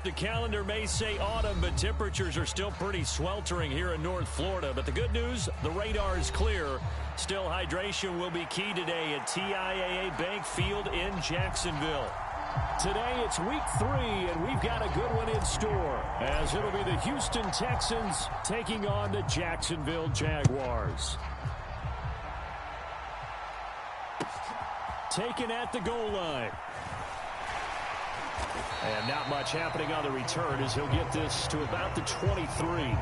The calendar may say autumn, but temperatures are still pretty sweltering here in North Florida. But the good news, the radar is clear. Still, hydration will be key today at TIAA Bank Field in Jacksonville. Today it's week 3, and we've got a good one in store, as it'll be the Houston Texans taking on the Jacksonville Jaguars. Taken at the goal line. And not much happening on the return as he'll get this to about the 23.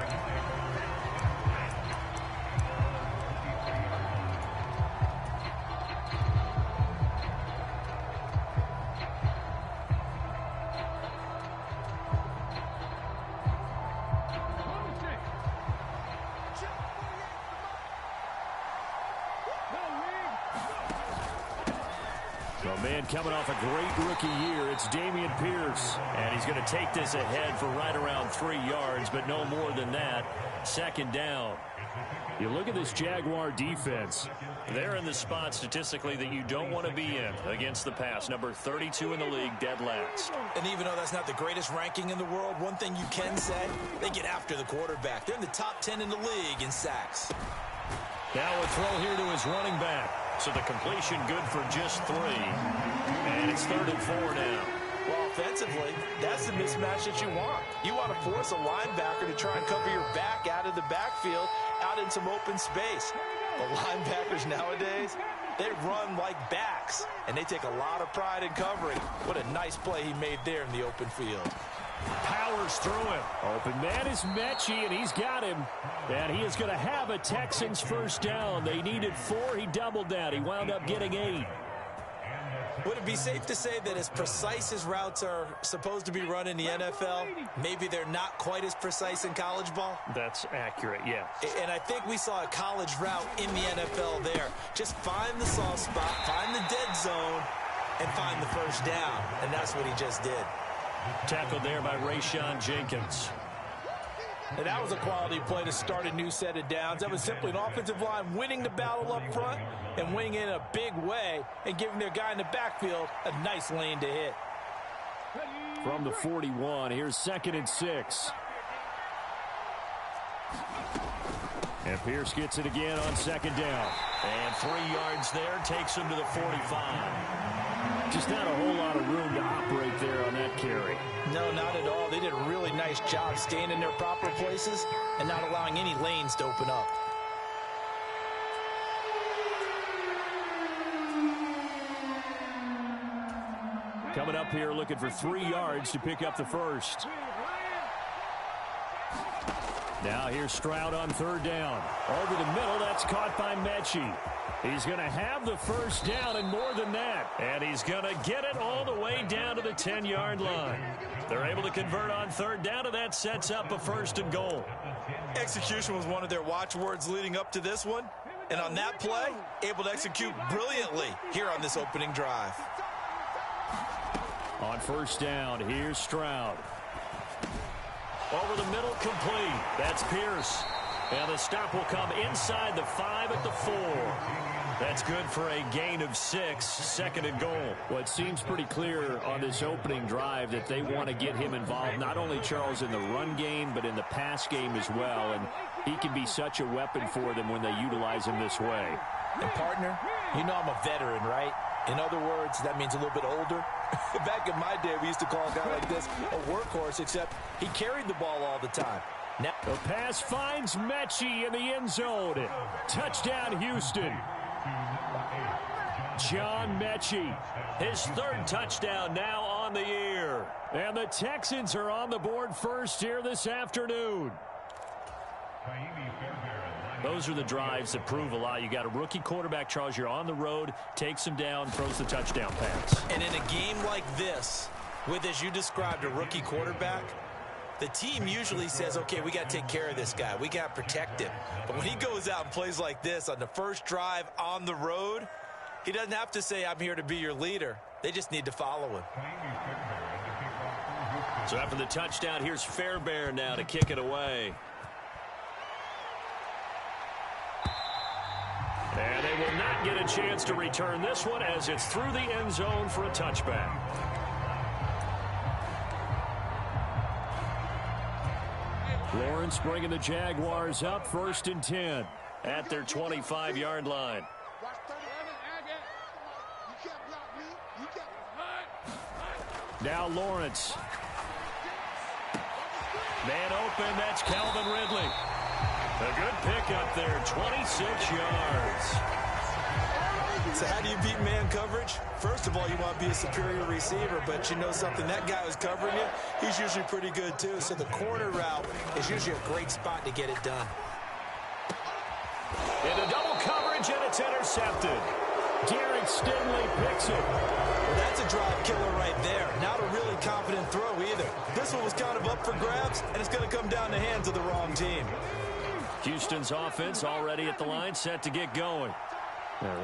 Coming off a great rookie year, it's Dameon Pierce. And he's going to take this ahead for right around 3 yards, but no more than that. Second down. You look at this Jaguar defense. They're in the spot statistically that you don't want to be in against the pass. Number 32 in the league, dead last. And even though that's not the greatest ranking in the world, one thing you can say, they get after the quarterback. They're in the top 10 in the league in sacks. Now a throw here to his running back. So the completion good for just 3. And it's 3rd and 4 now. Well, offensively, that's the mismatch that you want. You want to force a linebacker to try and cover your back out of the backfield, out in some open space. The linebackers nowadays, they run like backs, and they take a lot of pride in covering. What a nice play he made there in the open field. Powers through him. Open man is Mechie, and he's got him. And he is going to have a Texans first down. They needed 4. He doubled that. He wound up getting 8. Would it be safe to say that as precise as routes are supposed to be run in the NFL, maybe they're not quite as precise in college ball? That's accurate, yeah. And I think we saw a college route in the NFL there. Just find the soft spot, find the dead zone, and find the first down. And that's what he just did. Tackled there by Rayshawn Jenkins. And that was a quality play to start a new set of downs. That was simply an offensive line winning the battle up front and winning it in a big way and giving their guy in the backfield a nice lane to hit. From the 41, here's 2nd and 6. And Pierce gets it again on 2nd down. And 3 yards there, takes him to the 45. Just not a whole lot of room to operate there on that carry. No, not at all. They did a really nice job staying in their proper places and not allowing any lanes to open up. Coming up here looking for 3 yards to pick up the first. Now here's Stroud on 3rd down. Over the middle, that's caught by Mechie. He's going to have the first down and more than that. And he's going to get it all the way down to the 10-yard line. They're able to convert on 3rd down, and that sets up a 1st and goal. Execution was one of their watchwords leading up to this one. And on that play, able to execute brilliantly here on this opening drive. On 1st down, here's Stroud. Over the middle, complete. That's Pierce. And the stop will come inside the 5 at the 4. That's good for a gain of 6, 2nd and goal. Well, it seems pretty clear on this opening drive that they want to get him involved, not only, Charles, in the run game, but in the pass game as well. And he can be such a weapon for them when they utilize him this way. And, partner, you know I'm a veteran, right? In other words, that means a little bit older. Back in my day, we used to call a guy like this a workhorse, except he carried the ball all the time. Now, the pass finds Mechie in the end zone. Touchdown, Houston. John Mechie, his 3rd touchdown now on the year. And the Texans are on the board first here this afternoon. Those are the drives that prove a lot. You got a rookie quarterback, Charles. You're on the road, takes him down, throws the touchdown pass. And in a game like this, with, as you described, a rookie quarterback, the team usually says, okay, we got to take care of this guy. We got to protect him. But when he goes out and plays like this on the first drive on the road, he doesn't have to say, I'm here to be your leader. They just need to follow him. So after the touchdown, here's Fairbairn now to kick it away. And they will not get a chance to return this one as it's through the end zone for a touchback. Lawrence bringing the Jaguars up 1st and 10 at their 25-yard line. Now Lawrence. Man open, that's Calvin Ridley. A good pickup there, 26 yards. So how do you beat man coverage? First of all, you want to be a superior receiver, but you know something, that guy who's covering you, he's usually pretty good too. So the corner route is usually a great spot to get it done. Into double coverage, and it's intercepted. Derek Stingley picks it. Well, that's a drive killer right there. Not a really confident throw either. This one was kind of up for grabs, and it's going to come down the hands of the wrong team. Houston's offense already at the line, set to get going.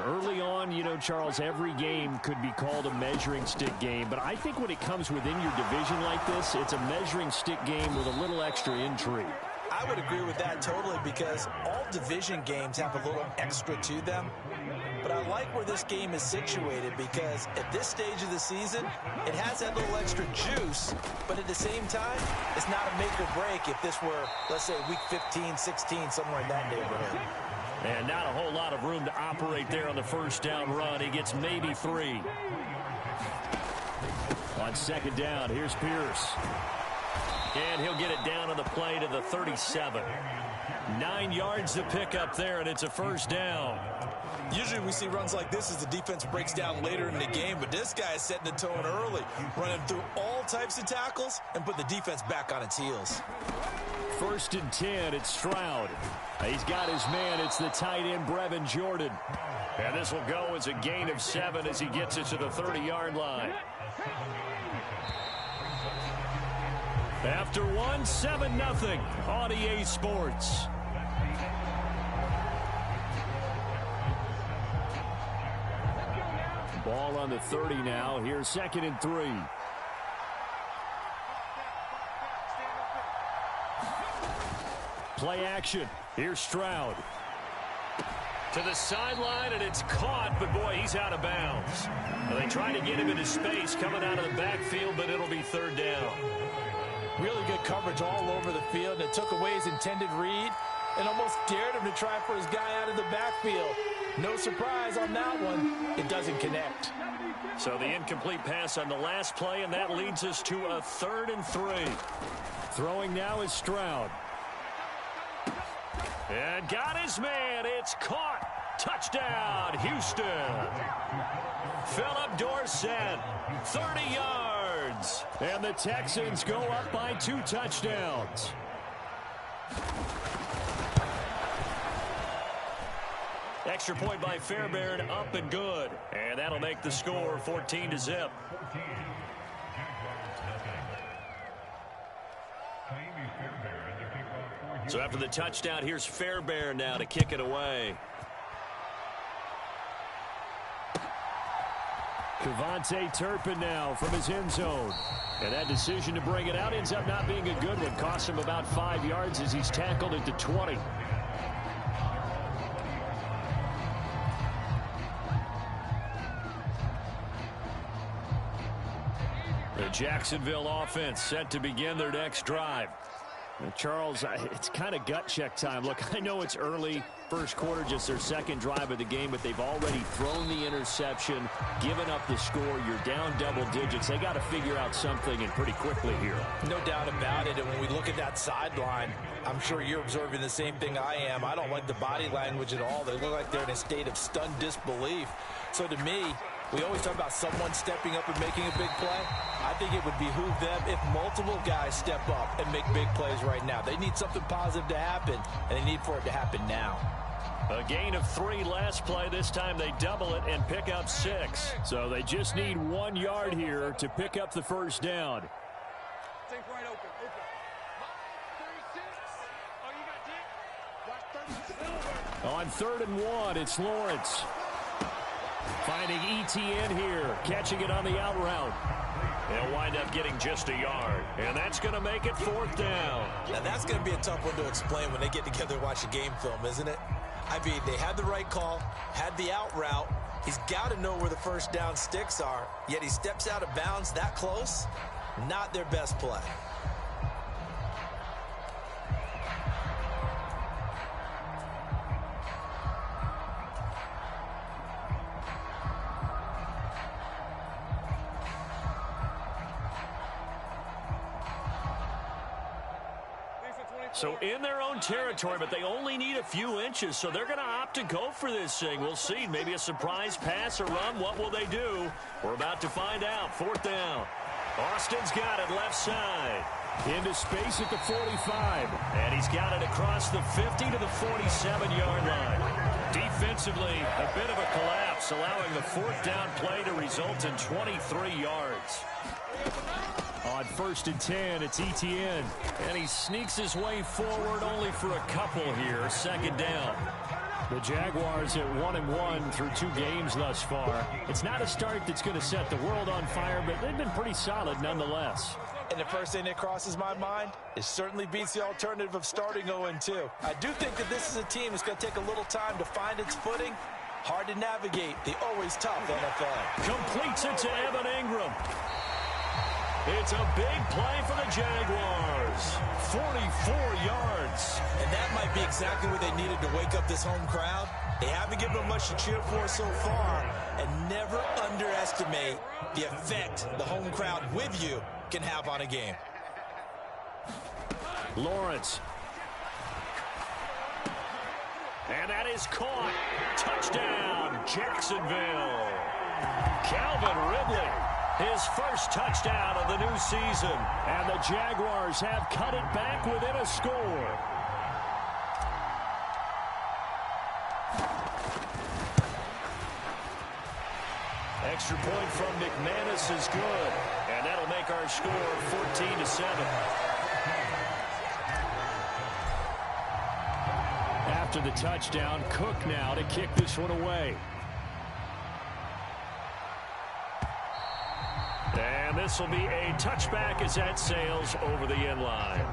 Early on, you know, Charles, every game could be called a measuring stick game, but I think when it comes within your division like this, it's a measuring stick game with a little extra intrigue. I would agree with that totally, because all division games have a little extra to them. But I like where this game is situated, because at this stage of the season, it has that little extra juice, but at the same time, it's not a make or break if this were, let's say, week 15, 16, somewhere in that neighborhood. And not a whole lot of room to operate there on the first down run. He gets maybe 3. On 2nd down, here's Pierce. And he'll get it down on the play to the 37. 9 yards to pick up there, and it's a 1st down. Usually we see runs like this as the defense breaks down later in the game, but this guy is setting the tone early, running through all types of tackles and put the defense back on its heels. 1st and 10, it's Stroud. He's got his man. It's the tight end, Brevin Jordan. And this will go as a gain of 7 as he gets it to the 30-yard line. After 1, 7-0 on EA Sports. Ball on the 30 now. Here's 2nd and 3. Play action. Here's Stroud. To the sideline, and it's caught, but boy, he's out of bounds. Well, they try to get him into space coming out of the backfield, but it'll be 3rd down. Really good coverage all over the field. It took away his intended read and almost dared him to try for his guy out of the backfield. No surprise on that one. It doesn't connect. So the incomplete pass on the last play, and that leads us to a 3rd and 3. Throwing now is Stroud. And got his man. It's caught. Touchdown, Houston. Philip Dorsett, 30 yards. And the Texans go up by 2 touchdowns. Extra point by Fairbairn, up and good. And that'll make the score 14-0. So after the touchdown, here's Fairbairn now to kick it away. Kevontae Turpin now from his end zone. And that decision to bring it out ends up not being a good one. Costs him about 5 yards as he's tackled at the 20. The Jacksonville offense set to begin their next drive. Charles, it's kind of gut check time. Look, I know it's early, first quarter, just their 2nd drive of the game, but they've already thrown the interception, given up the score. You're down double digits. They got to figure out something, and pretty quickly here. No doubt about it. And when we look at that sideline, I'm sure you're observing the same thing I am. I don't like the body language at all. They look like they're in a state of stunned disbelief. So to me, we always talk about someone stepping up and making a big play. I think it would behoove them if multiple guys step up and make big plays right now. They need something positive to happen, and they need for it to happen now. A gain of 3 last play. This time they double it and pick up 6. So they just need 1 yard here to pick up the 1st down. On 3rd and 1, it's Lawrence. Finding ETN here, catching it on the out route. They'll wind up getting just a yard, and that's going to make it 4th down. Now, that's going to be a tough one to explain when they get together and watch a game film, isn't it? I mean, they had the right call, had the out route. He's got to know where the 1st down sticks are, yet he steps out of bounds that close. Not their best play. So in their own territory, but they only need a few inches, so they're going to opt to go for this thing. We'll see. Maybe a surprise pass or run. What will they do? We're about to find out. 4th down. Austin's got it left side. Into space at the 45. And he's got it across the 50 to the 47-yard line. Defensively, a bit of a collapse, allowing the 4th down play to result in 23 yards. On 1st and 10, it's Etienne. And he sneaks his way forward only for a couple here. 2nd down. The Jaguars at 1-1 through 2 games thus far. It's not a start that's going to set the world on fire, but they've been pretty solid nonetheless. And the first thing that crosses my mind, it certainly beats the alternative of starting 0-2. I do think that this is a team that's going to take a little time to find its footing. Hard to navigate the always tough NFL. Completes it to Evan Ingram. It's a big play for the Jaguars. 44 yards. And that might be exactly what they needed to wake up this home crowd. They haven't given them much to cheer for so far. And never underestimate the effect the home crowd with you can have on a game. Lawrence. And that is caught. Touchdown, Jacksonville. Calvin Ridley. His first touchdown of the new season. And the Jaguars have cut it back within a score. Extra point from McManus is good. And that'll make our score 14-7. After the touchdown, Cook now to kick this one away. And this will be a touchback as that sails over the end line.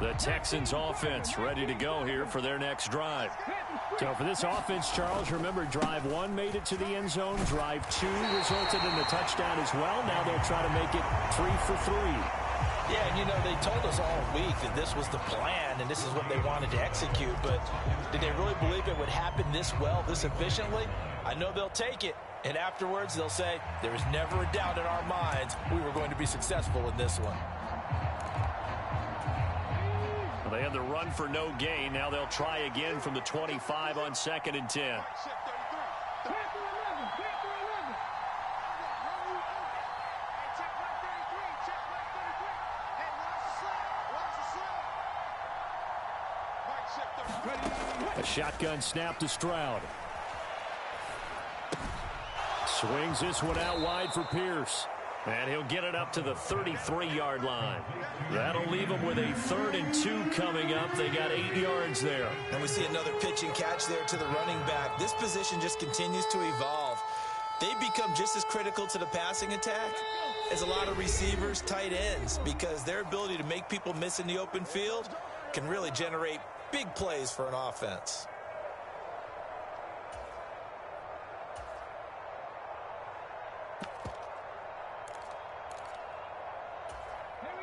The Texans offense ready to go here for their next drive. So for this offense, Charles, remember drive 1 made it to the end zone. Drive 2 resulted in the touchdown as well. Now they'll try to make it 3 for 3. Yeah, and you know, they told us all week that this was the plan and this is what they wanted to execute. But did they really believe it would happen this well, this efficiently? I know they'll take it. And afterwards, they'll say, there was never a doubt in our minds we were going to be successful in this one. They had the run for no gain. Now they'll try again from the 25 on 2nd and 10. A shotgun snap to Stroud. Swings this one out wide for Pierce. And he'll get it up to the 33-yard line. That'll leave them with a 3rd and 2 coming up. They got 8 yards there. And we see another pitch and catch there to the running back. This position just continues to evolve. They become just as critical to the passing attack as a lot of receivers, tight ends, because their ability to make people miss in the open field can really generate big plays for an offense.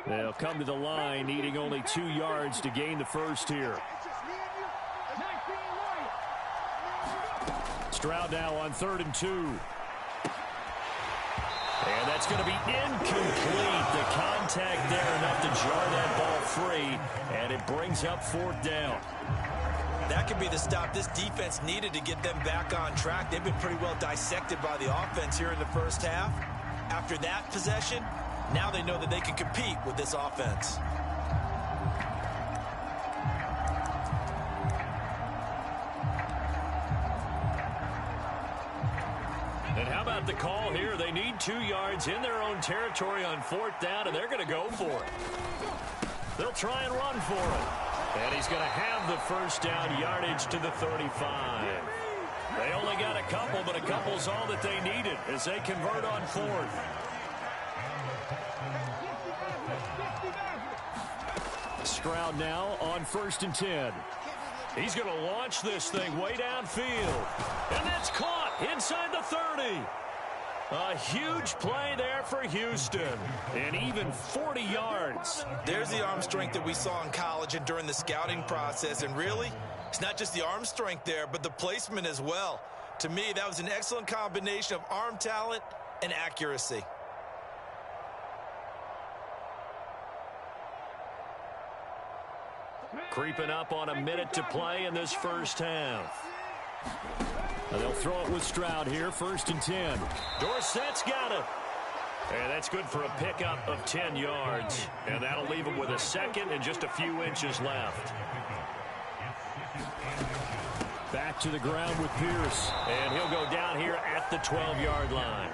They'll come to the line, needing only 2 yards to gain the first here. Stroud now on 3rd and 2. And that's going to be incomplete. The contact there enough to jar that ball free, and it brings up 4th down. That could be the stop this defense needed to get them back on track. They've been pretty well dissected by the offense here in the first half. After that possession, now they know that they can compete with this offense. And how about the call here? They need 2 yards in their own territory on 4th down, and they're going to go for it. They'll try and run for it. And he's going to have the first down yardage to the 35. They only got a couple, but a couple's all that they needed as they convert on 4th. Stroud now on 1st and 10. He's going to launch this thing way downfield. And that's caught inside the 30. A huge play there for Houston, and even 40 yards. There's the arm strength that we saw in college and during the scouting process, and really, it's not just the arm strength there, but the placement as well. To me, that was an excellent combination of arm talent and accuracy. Creeping up on a minute to play in this first half. They'll throw it with Stroud here, 1st and 10. Dorsett's got it. And that's good for a pickup of 10 yards. And that'll leave him with a second and just a few inches left. Back to the ground with Pierce. And he'll go down here at the 12-yard line.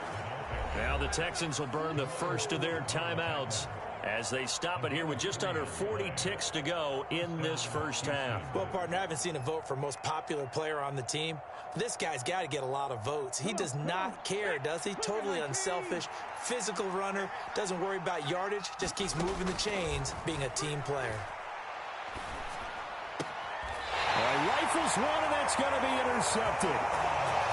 Now the Texans will burn the first of their timeouts as they stop it here with just under 40 ticks to go in this first half. Well, partner, I haven't seen a vote for most popular player on the team. This guy's got to get a lot of votes. He does not care, does he? Totally unselfish, physical runner, doesn't worry about yardage, just keeps moving the chains, being a team player. Rifles one, and that's going to be intercepted.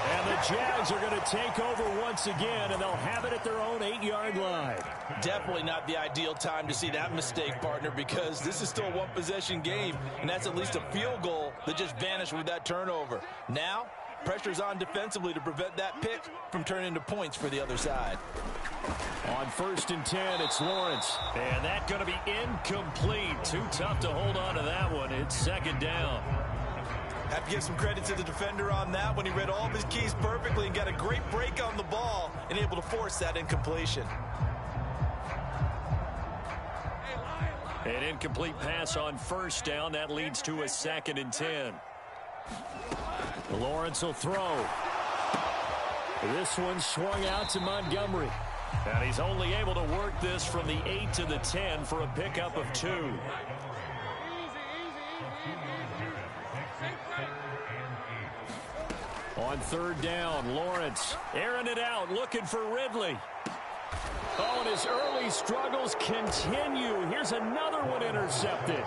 And the Jags are going to take over once again, and they'll have it at their own 8-yard line. Definitely not the ideal time to see that mistake, partner, because this is still a one-possession game, and that's at least a field goal that just vanished with that turnover. Now, pressure's on defensively to prevent that pick from turning into points for the other side. On 1st and 10, it's Lawrence. And that's going to be incomplete. Too tough to hold on to that one. It's 2nd down. Have to give some credit to the defender on that when he read all of his keys perfectly and got a great break on the ball and able to force that incompletion. An incomplete pass on 1st down. That leads to a 2nd and 10. Lawrence will throw. This one swung out to Montgomery. And he's only able to work this from the 8 to the 10 for a pickup of 2. On 3rd down, Lawrence airing it out, looking for Ridley. Oh, and his early struggles continue. Here's another one intercepted.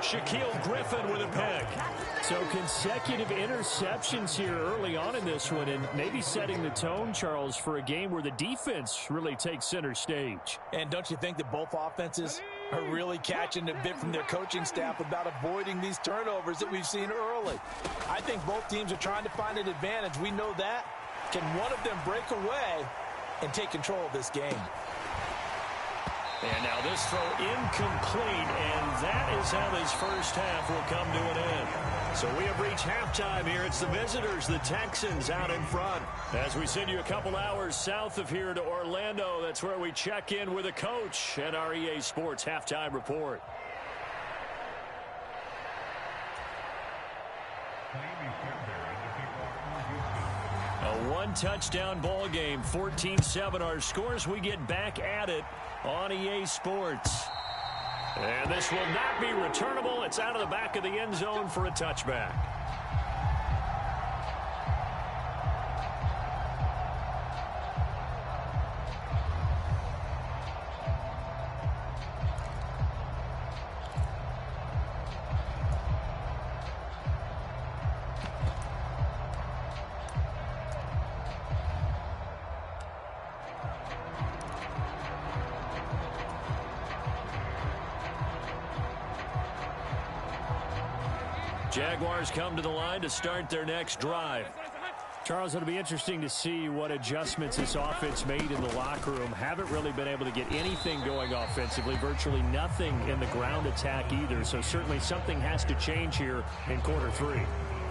Shaquille Griffin with a pick. So consecutive interceptions here early on in this one, and maybe setting the tone, Charles, for a game where the defense really takes center stage. And don't you think that both offenses are really catching a bit from their coaching staff about avoiding these turnovers that we've seen early? I think both teams are trying to find an advantage. We know that. Can one of them break away and take control of this game? And now this throw incomplete, and that is how this first half will come to an end. So we have reached halftime here. It's the visitors, the Texans, out in front. As we send you a couple hours south of here to Orlando, that's where we check in with a coach at our EA Sports Halftime Report. A one-touchdown ball game, 14-7 our scores. We get back at it on EA Sports. And this will not be returnable. It's out of the back of the end zone for a touchback. Jaguars come to the line to start their next drive. Charles, it'll be interesting to see what adjustments this offense made in the locker room. Haven't really been able to get anything going offensively, virtually nothing in the ground attack either. So certainly something has to change here in quarter 3.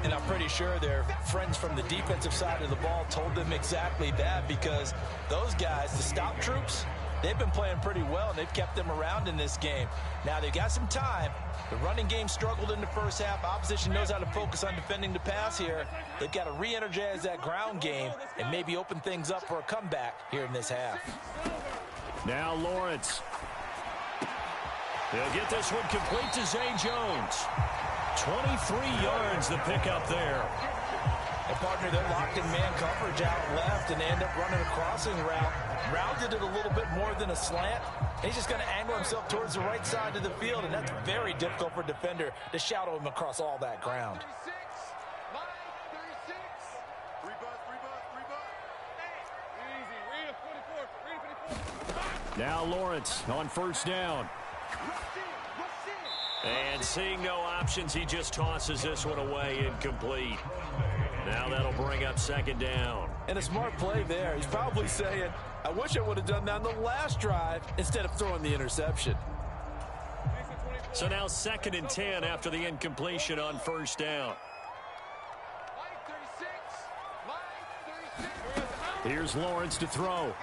And I'm pretty sure their friends from the defensive side of the ball told them exactly that, because those guys, the stop troops, they've been playing pretty well, and they've kept them around in this game. Now, they've got some time. The running game struggled in the first half. Opposition knows how to focus on defending the pass here. They've got to re-energize that ground game and maybe open things up for a comeback here in this half. Now Lawrence. They'll get this one complete to Zay Jones. 23 yards the pickup there. And partner, they're locked in man coverage out left, and they end up running a crossing route. Rounded it a little bit more than a slant. He's just going to angle himself towards the right side of the field, and that's very difficult for a defender to shadow him across all that ground. Now Lawrence on first down. And seeing no options, he just tosses this one away, incomplete. Now that'll bring up second down. And a smart play there. He's probably saying, I wish I would have done that on the last drive instead of throwing the interception. So now 2nd and 10 after the incompletion on first down. Here's Lawrence to throw.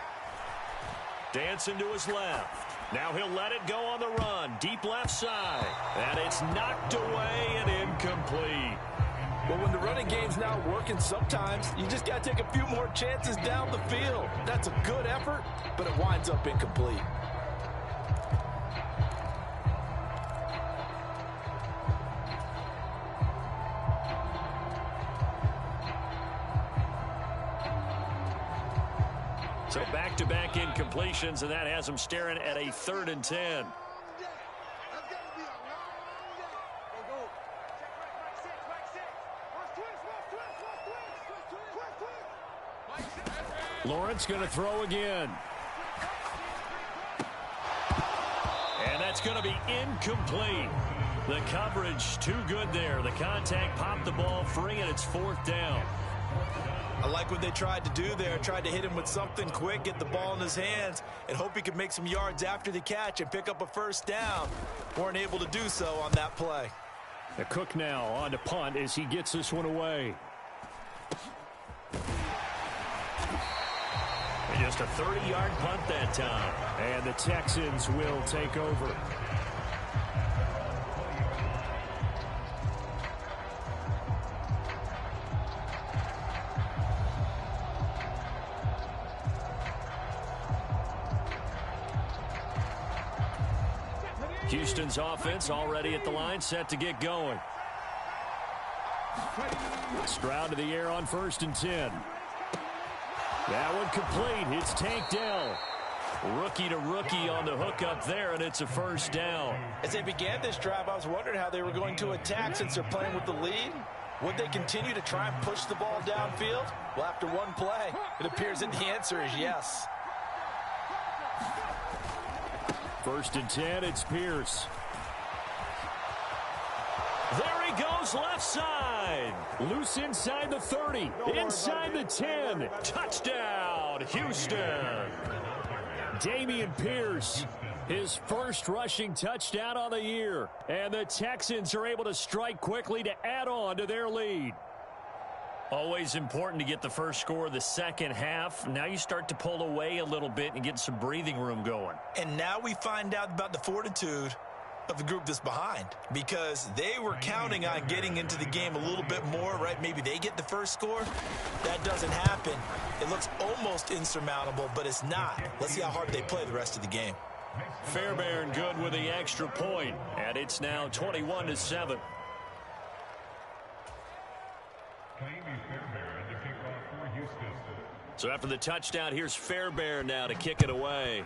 Dancing to his left. Now he'll let it go on the run. Deep left side. And it's knocked away and incomplete. Well, when the running game's not working, sometimes you just got to take a few more chances down the field. That's a good effort, but it winds up incomplete. So back-to-back incompletions, and that has them staring at a 3rd and 10. Lawrence going to throw again. And that's going to be incomplete. The coverage too good there. The contact popped the ball free, and it's 4th down. I like what they tried to do there. Tried to hit him with something quick, get the ball in his hands, and hope he could make some yards after the catch and pick up a first down. Weren't able to do so on that play. The Cook now on to punt as he gets this one away. And just a 30-yard punt that time. And the Texans will take over. Houston's offense already at the line, set to get going. Stroud to the air on 1st and 10. That one complete. It's Tank Dell. Rookie to rookie on the hook up there, and it's a first down. As they began this drive, I was wondering how they were going to attack since they're playing with the lead. Would they continue to try and push the ball downfield? Well, after one play, it appears that the answer is yes. 1st and 10, it's Pierce. There he goes, left side. Loose inside the 30, inside the 10. Touchdown, Houston. Dameon Pierce, his first rushing touchdown on the year. And the Texans are able to strike quickly to add on to their lead. Always important to get the first score of the second half. Now you start to pull away a little bit and get some breathing room going. And now we find out about the fortitude of the group that's behind, because they were counting on getting into the game a little bit more, right? Maybe they get the first score. That doesn't happen. It looks almost insurmountable, but it's not. Let's see how hard they play the rest of the game. Fairbairn good with the extra point, and it's now 21-7. So after the touchdown, here's Fairbairn now to kick it away.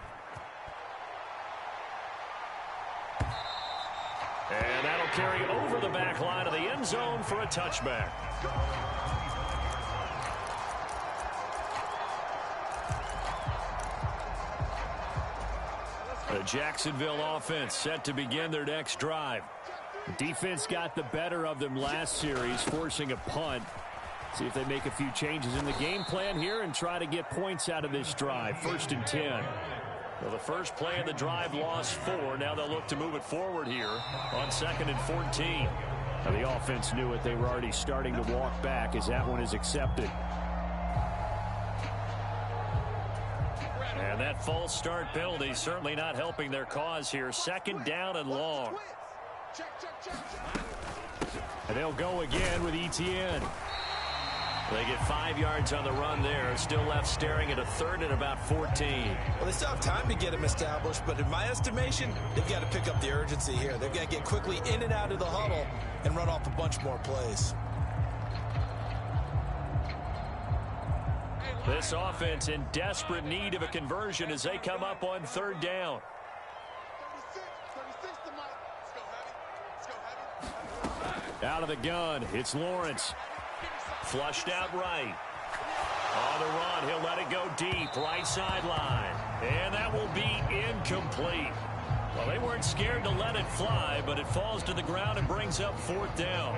And that'll carry over the back line of the end zone for a touchback. The Jacksonville offense set to begin their next drive. Defense got the better of them last series, forcing a punt. See if they make a few changes in the game plan here and try to get points out of this drive. 1st and 10. Well, the first play of the drive lost 4. Now they'll look to move it forward here on 2nd and 14. Now the offense knew it. They were already starting to walk back as that one is accepted. And that false start penalty certainly not helping their cause here. 2nd down and long. And they'll go again with Etienne. They get 5 yards on the run there. Still left staring at a 3rd and about 14. Well, they still have time to get him established, but in my estimation, they've got to pick up the urgency here. They've got to get quickly in and out of the huddle and run off a bunch more plays. This offense in desperate need of a conversion as they come up on 3rd down. Out of the gun, it's Lawrence. Flushed out right. On the run, he'll let it go deep. Right sideline. And that will be incomplete. Well, they weren't scared to let it fly, but it falls to the ground and brings up 4th down.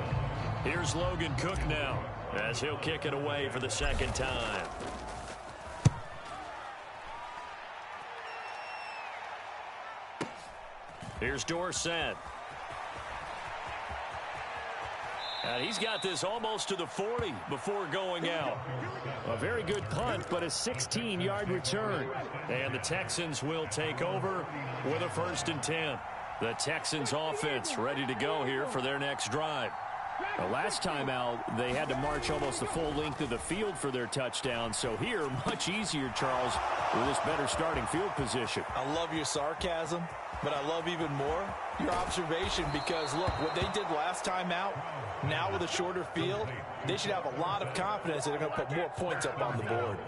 Here's Logan Cook now as he'll kick it away for the second time. Here's Dorsett. And he's got this almost to the 40 before going out. A very good punt, but a 16-yard return. And the Texans will take over with a 1st and 10. The Texans offense ready to go here for their next drive. The last time out, they had to march almost the full length of the field for their touchdown. So here, much easier, Charles, with this better starting field position. I love your sarcasm, but I love even more your observation because, look, what they did last time out, now with a shorter field, they should have a lot of confidence that they're going to put more points up on the board.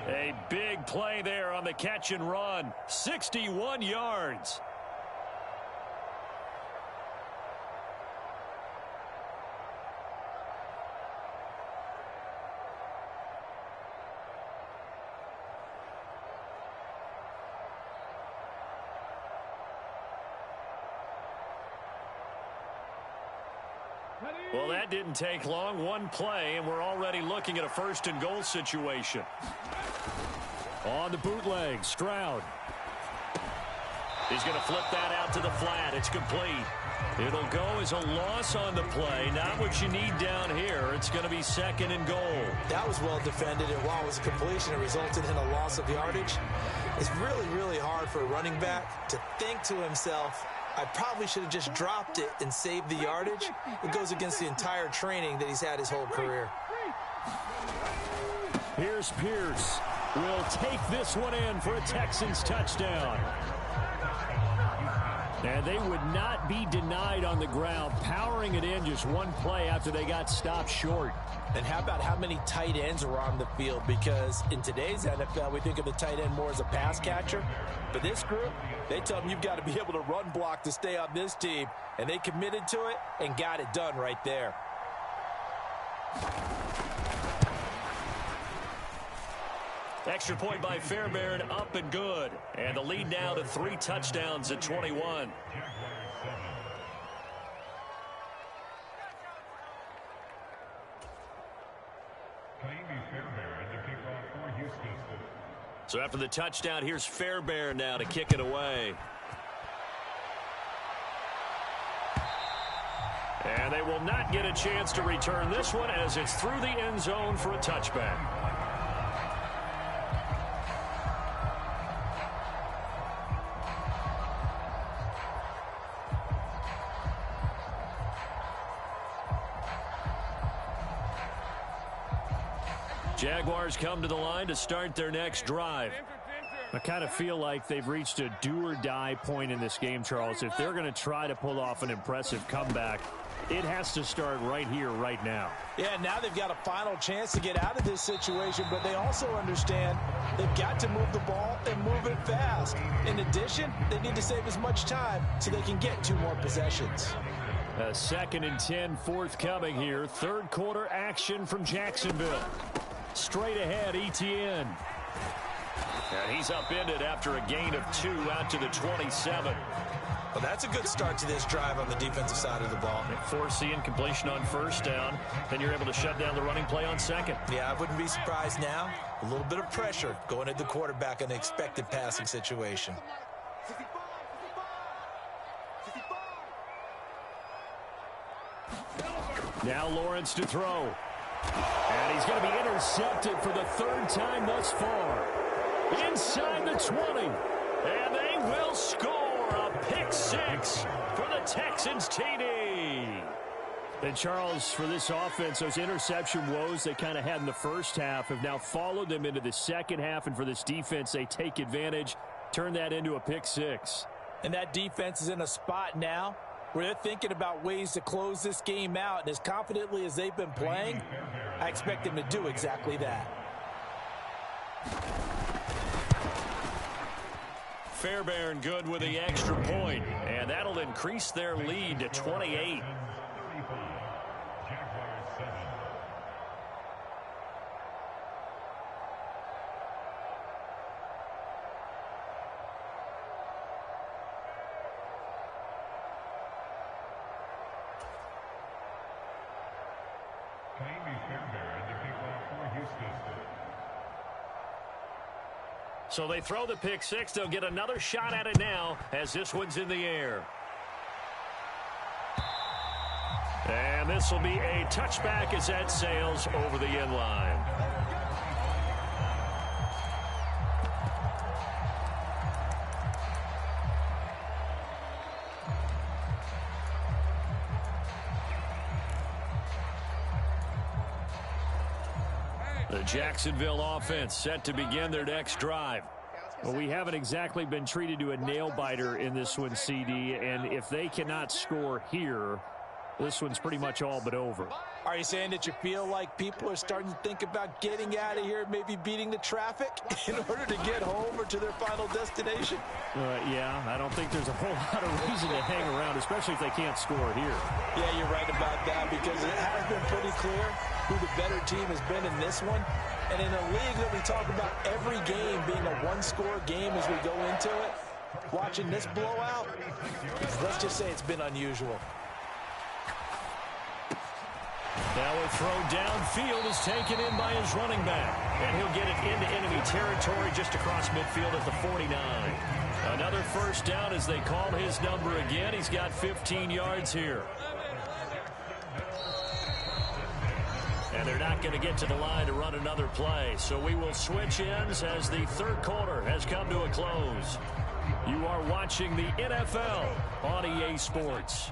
A big play there on the catch and run. 61 yards. Well, that didn't take long. One play, and we're already looking at a 1st and goal situation. On the bootleg, Stroud. He's going to flip that out to the flat. It's complete. It'll go as a loss on the play. Not what you need down here. It's going to be 2nd and goal. That was well defended, and while it was a completion, it resulted in a loss of yardage. It's really, really hard for a running back to think to himself, I probably should have just dropped it and saved the yardage. It goes against the entire training that he's had his whole career. Here's Pierce. Will take this one in for a Texans touchdown. And they would not be denied on the ground, powering it in just one play after they got stopped short. And how about how many tight ends were on the field? Because in today's NFL, we think of the tight end more as a pass catcher. But this group, they tell them you've got to be able to run block to stay on this team. And they committed to it and got it done right there. Extra point by Fairbairn, up and good. And the lead now to 3 touchdowns at 21. So after the touchdown, here's Fairbairn now to kick it away. And they will not get a chance to return this one as it's through the end zone for a touchback. Jaguars come to the line to start their next drive. I kind of feel like they've reached a do-or-die point in this game, Charles. If they're going to try to pull off an impressive comeback, it has to start right here, right now. Yeah, now they've got a final chance to get out of this situation, but they also understand they've got to move the ball and move it fast. In addition, they need to save as much time so they can get 2 more possessions. A 2nd and 10 forthcoming here. Third quarter action from Jacksonville. Straight ahead, Etienne. And he's upended after a gain of 2 out to the 27. Well, that's a good start to this drive on the defensive side of the ball. Forcing completion on 1st down. Then you're able to shut down the running play on 2nd. Yeah, I wouldn't be surprised now. A little bit of pressure going at the quarterback in an expected passing situation. Now Lawrence to throw. And he's going to be intercepted for the 3rd time thus far. Inside the 20. And they will score a pick 6 for the Texans TD. And Charles, for this offense, those interception woes they kind of had in the first half have now followed them into the second half. And for this defense, they take advantage, turn that into a pick 6. And that defense is in a spot now where they're thinking about ways to close this game out. And as confidently as they've been playing, I expect them to do exactly that. Fairbairn good with the extra point, and that'll increase their lead to 28. So they throw the pick six. They'll get another shot at it now as this one's in the air. And this will be a touchback as that sails over the end line. The Jacksonville offense set to begin their next drive. Well, we haven't exactly been treated to a nail-biter in this one, CD, and if they cannot score here, this one's pretty much all but over. Are you saying that you feel like people are starting to think about getting out of here, maybe beating the traffic in order to get home or to their final destination? Yeah, I don't think there's a whole lot of reason to hang around, especially if they can't score here. Yeah, you're right about that because it has been pretty clear who the better team has been in this one. And in a league that we talk about every game being a one-score game as we go into it, watching this blowout, let's just say it's been unusual. Now a throw downfield is taken in by his running back. And he'll get it into enemy territory just across midfield at the 49. Another first down as they call his number again. He's got 15 yards here. And they're not going to get to the line to run another play. So we will switch ends as the third quarter has come to a close. You are watching the NFL on EA Sports.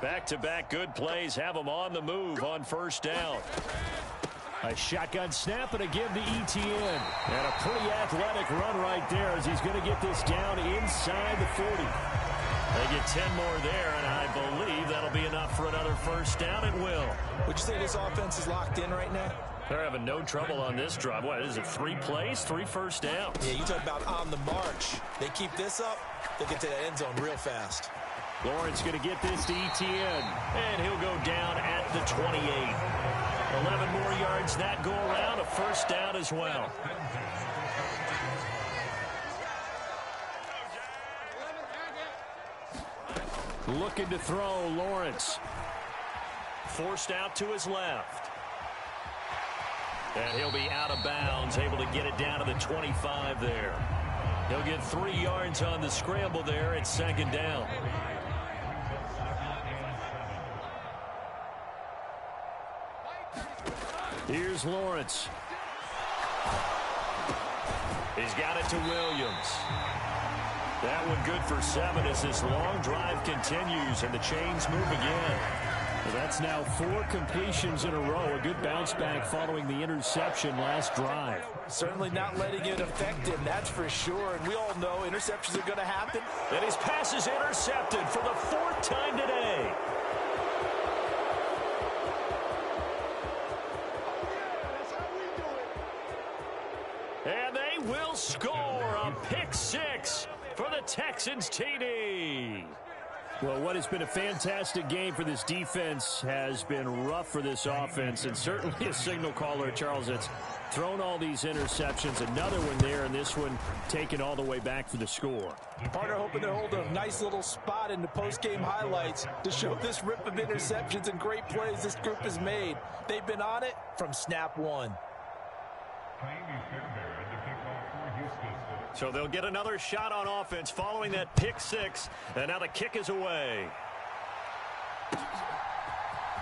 Back-to-back good plays have them on the move on first down. A shotgun snap and a give to Etienne. And a pretty athletic run right there as he's going to get this down inside the 40. They get 10 more there, and I believe that'll be enough for another first down. It will. Would you say this offense is locked in right now? They're having no trouble on this drive. What is it, 3 plays, 3 first downs? Yeah, you talk about on the march. They keep this up, they'll get to the end zone real fast. Lawrence going to get this to Etienne, and he'll go down at the 28. 11 more yards that go around, a first down as well. Looking to throw, Lawrence. Forced out to his left. And he'll be out of bounds, able to get it down to the 25 there. He'll get 3 yards on the scramble there at second down. Here's Lawrence. He's got it to Williams. That one good for 7 as this long drive continues and the chains move again. Well, that's now 4 completions in a row. A good bounce back following the interception last drive. Certainly not letting it affect him, that's for sure. And we all know interceptions are going to happen. And his pass is intercepted for the 4th time today. And they will score a pick 6 for the Texans TD. Well, what has been a fantastic game for this defense has been rough for this offense, and certainly a signal caller, Charles, that's thrown all these interceptions. Another one there, and this one taken all the way back for the score. Partner hoping to hold a nice little spot in the post-game highlights to show this rip of interceptions and great plays this group has made. They've been on it from snap 1. So they'll get another shot on offense following that pick 6, and now the kick is away.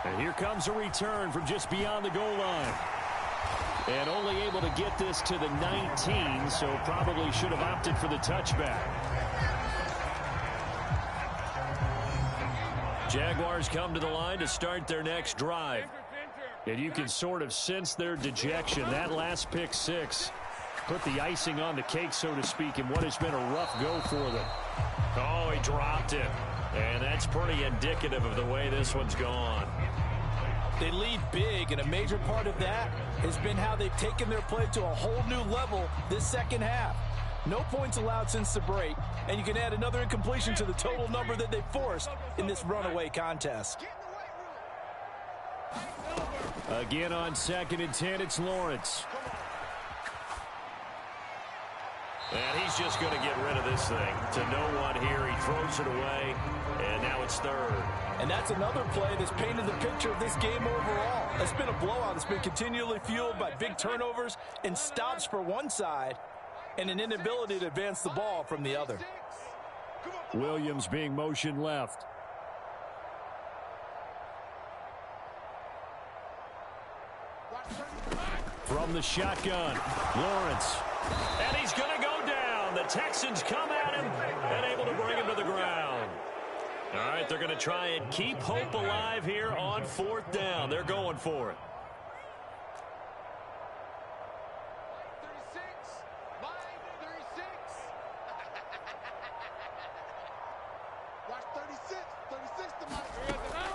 And here comes a return from just beyond the goal line. And only able to get this to the 19, so probably should have opted for the touchback. Jaguars come to the line to start their next drive. And you can sort of sense their dejection. That last pick 6 put the icing on the cake, so to speak, in what has been a rough go for them. Oh, he dropped it. And that's pretty indicative of the way this one's gone. They lead big, and a major part of that has been how they've taken their play to a whole new level this second half. No points allowed since the break, and you can add another incompletion to the total number that they forced in this runaway contest. Again on 2nd and 10, it's Lawrence. And he's just going to get rid of this thing. To no one here, he throws it away, and now it's 3rd. And that's another play that's painted the picture of this game overall. It's been a blowout that's been continually fueled by big turnovers and stops for one side and an inability to advance the ball from the other. Williams being motioned left. From the shotgun, Lawrence. And he's going to go down. The Texans come at him and able to bring him to the ground. All right, they're going to try and keep hope alive here on 4th down. They're going for it.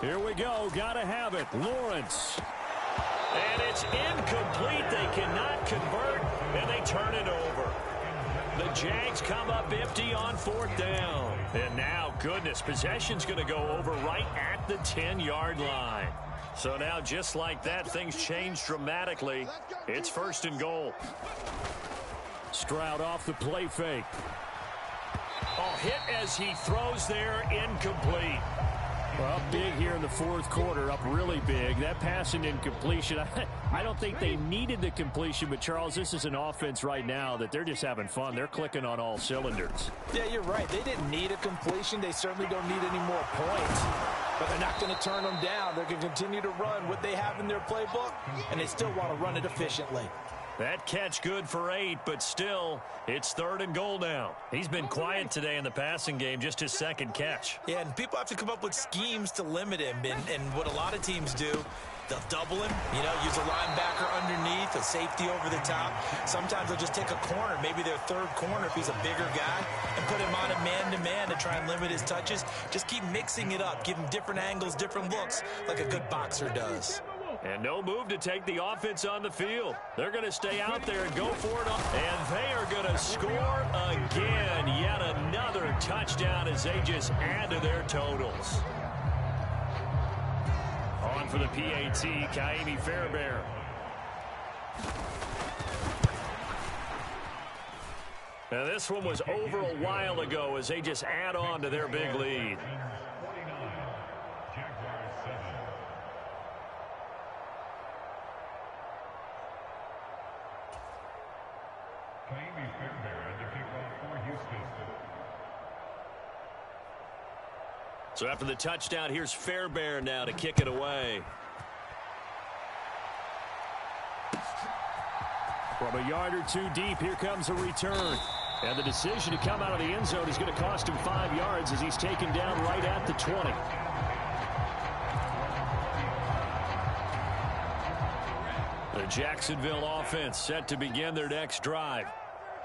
Here we go. Got to have it. Lawrence. And it's incomplete. They cannot convert, and they turn it over. The Jags come up empty on 4th down. And now, goodness, possession's going to go over right at the 10-yard line. So now, just like that, things change dramatically. It's 1st and goal. Stroud off the play fake. Oh, hit as he throws there, incomplete. Well, big here in the 4th quarter, up really big. That pass and incompletion, I don't think they needed the completion, but, Charles, this is an offense right now that they're just having fun. They're clicking on all cylinders. Yeah, you're right. They didn't need a completion. They certainly don't need any more points. But they're not going to turn them down. They're going to continue to run what they have in their playbook, and they still want to run it efficiently. That catch good for 8, but still, it's 3rd and goal now. He's been quiet today in the passing game, just his 2nd catch. Yeah, and people have to come up with schemes to limit him. And what a lot of teams do, they'll double him, use a linebacker underneath, a safety over the top. Sometimes they'll just take a corner, maybe their 3rd corner if he's a bigger guy, and put him on a man-to-man to try and limit his touches. Just keep mixing it up, give him different angles, different looks, like a good boxer does. And no move to take the offense on the field. They're going to stay out there and go for it. And they are going to score again. Yet another touchdown as they just add to their totals. On for the PAT, Ka'imi Fairbairn. Now this one was over a while ago as they just add on to their big lead. So after the touchdown, here's Fairbairn now to kick it away. From a yard or 2 deep, here comes a return. And the decision to come out of the end zone is going to cost him 5 yards as he's taken down right at the 20. The Jacksonville offense set to begin their next drive.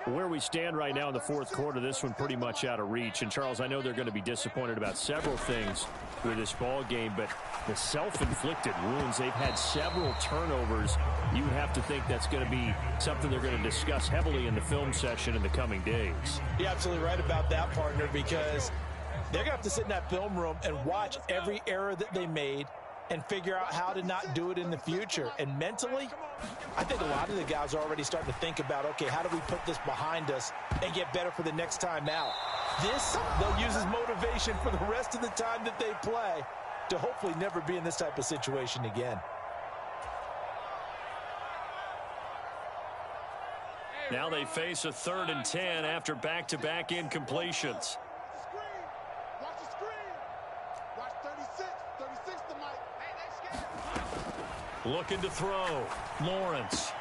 Where we stand right now in the 4th quarter, this one pretty much out of reach. And, Charles, I know they're going to be disappointed about several things with this ball game, but the self-inflicted wounds, they've had several turnovers. You would have to think that's going to be something they're going to discuss heavily in the film session in the coming days. You're absolutely right about that, partner, because they're going to have to sit in that film room and watch every error that they made and figure out how to not do it in the future. And mentally, I think a lot of the guys are already starting to think about, okay, how do we put this behind us and get better for the next time out? This, they'll use as motivation for the rest of the time that they play to hopefully never be in this type of situation again. Now they face a 3rd and 10 after back-to-back incompletions. Looking to throw. Lawrence.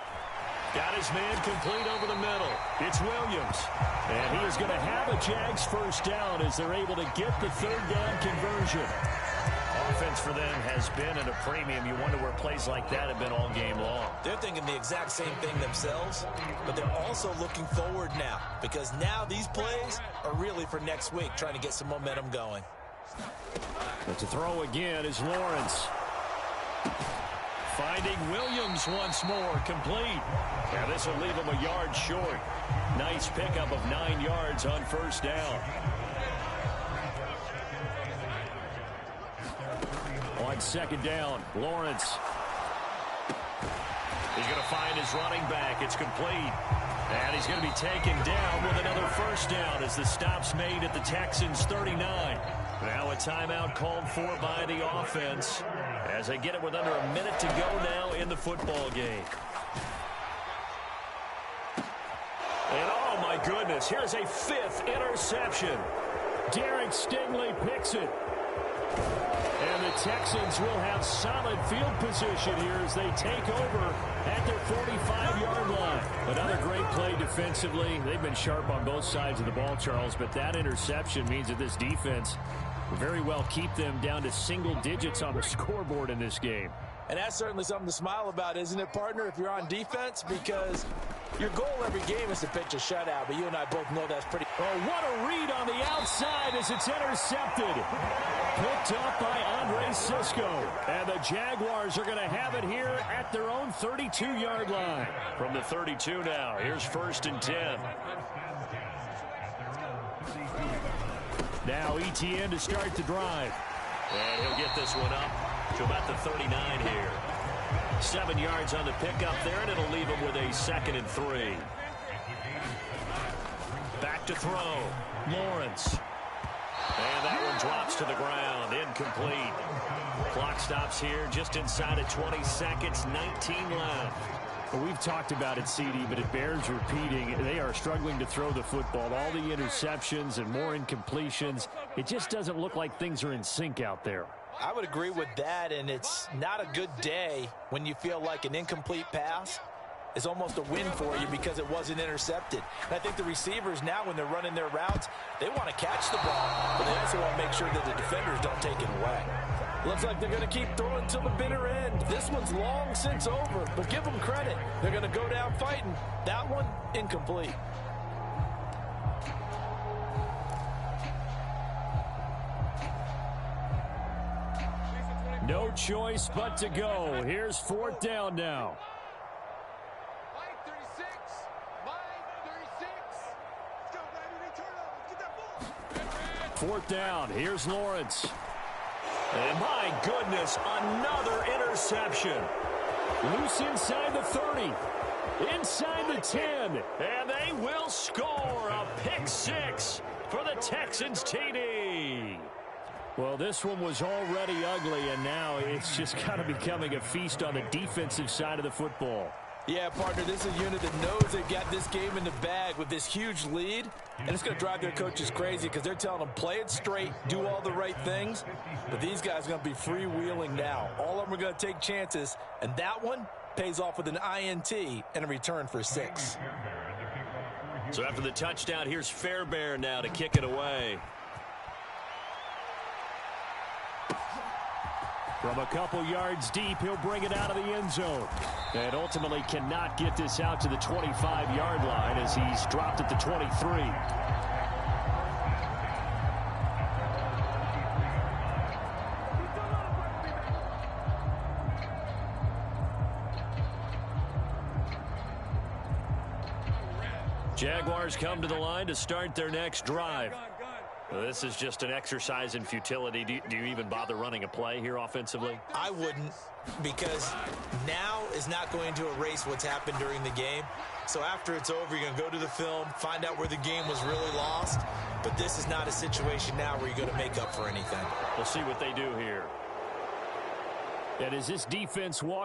Got his man complete over the middle. It's Williams. And he is going to have a Jags 1st down as they're able to get the 3rd down conversion. Offense for them has been at a premium. You wonder where plays like that have been all game long. They're thinking the exact same thing themselves, but they're also looking forward now because now these plays are really for next week, trying to get some momentum going. But to throw again is Lawrence. Finding Williams once more, complete. Now this will leave him a yard short. Nice pickup of 9 yards on 1st down. On 2nd down, Lawrence. He's going to find his running back. It's complete. And he's going to be taken down with another 1st down as the stop's made at the Texans' 39. Now a timeout called for by the offense as they get it with under a minute to go now in the football game. And oh my my goodness. Here's a 5th interception. Derek Stingley picks it. And the Texans will have solid field position here as they take over at their 45-yard line. Another great play defensively. They've been sharp on both sides of the ball, Charles, but that interception means that this defense will very well keep them down to single digits on the scoreboard in this game. And that's certainly something to smile about, isn't it, partner, if you're on defense? Because your goal every game is to pitch a shutout, but you and I both know that's pretty... Oh, what a read on the outside as it's intercepted. Picked up by Andre Cisco. And the Jaguars are going to have it here at their own 32-yard line. From the 32 now, here's 1st and 10. Now Etienne to start the drive. And he'll get this one up to about the 39 here. 7 yards on the pickup there, and it'll leave him with a 2nd and 3. Back to throw. Lawrence. And that one drops to the ground. Incomplete. Clock stops here just inside of 20 seconds. 19 left. Well, we've talked about it, CD, but it bears repeating. They are struggling to throw the football. All the interceptions and more incompletions. It just doesn't look like things are in sync out there. I would agree with that, and it's not a good day when you feel like an incomplete pass is almost a win for you because it wasn't intercepted. And I think the receivers now, when they're running their routes, they want to catch the ball, but they also want to make sure that the defenders don't take it away. Looks like they're going to keep throwing till the bitter end. This one's long since over, but give them credit. They're going to go down fighting. That one, incomplete. No choice but to go. Here's 4th down now. 4th down. Here's Lawrence. And my goodness, another interception. Loose inside the 30. Inside the 10. And they will score a pick 6 for the Texans TD. Well, this one was already ugly, and now it's just kind of becoming a feast on the defensive side of the football. Yeah, partner, this is a unit that knows they've got this game in the bag with this huge lead, and it's going to drive their coaches crazy because they're telling them play it straight, do all the right things, but these guys are going to be freewheeling now. All of them are going to take chances, and that one pays off with an INT and a return for 6. So after the touchdown, here's Fairbairn now to kick it away. From a couple yards deep, he'll bring it out of the end zone. And ultimately cannot get this out to the 25-yard line as he's dropped at the 23. Jaguars come to the line to start their next drive. Well, this is just an exercise in futility. Do you even bother running a play here offensively? I wouldn't, because now is not going to erase what's happened during the game. So after it's over, you're going to go to the film, find out where the game was really lost. But this is not a situation now where you're going to make up for anything. We'll see what they do here. And as this defense walks